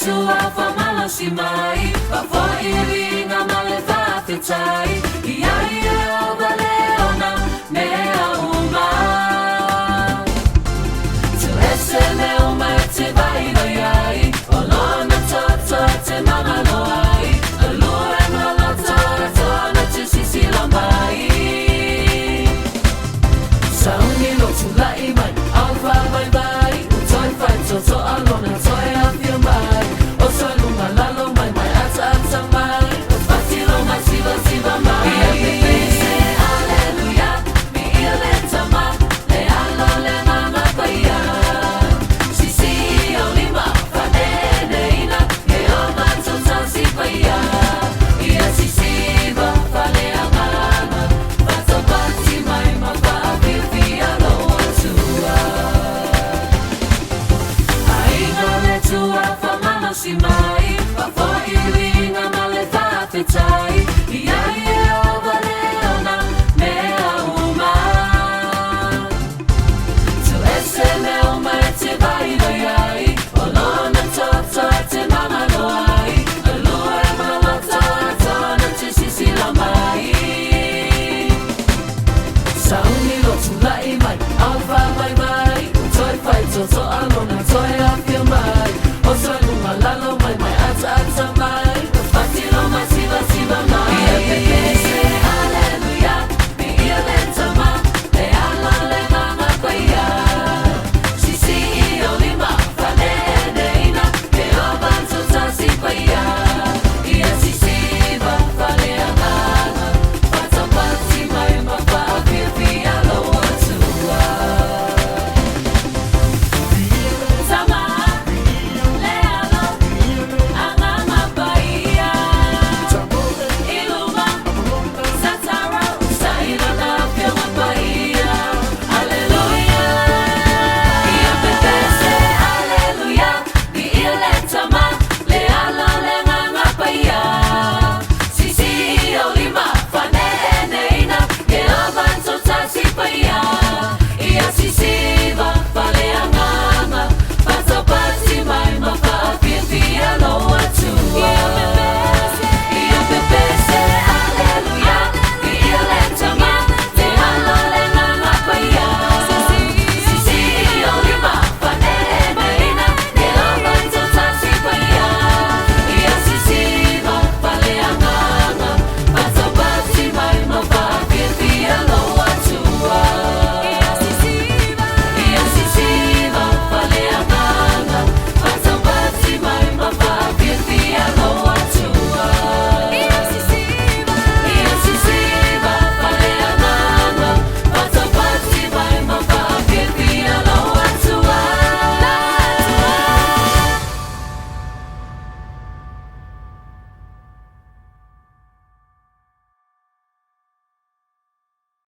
tua famalo si mai fa fuori nga maleva fetai ia ia valeona mea uma tu esse me uma te vai no ai olona toto te mama no ai allora no toto na te si lambai sauni lo tu lai mai alfa bye bye toi fai toto alona toi afia mai o sai lunga lalo mai mai ata mai fatti lo mai siva mai alleluia mi ilenta ma le allo le mama paia si o lima fa ina e o manzo si paia ia si va fa le amana fatto patti mai ma fa via lo tua le tua famano si mai fa fuori ringa maleva fetai ia ia valeona mea uma tu esse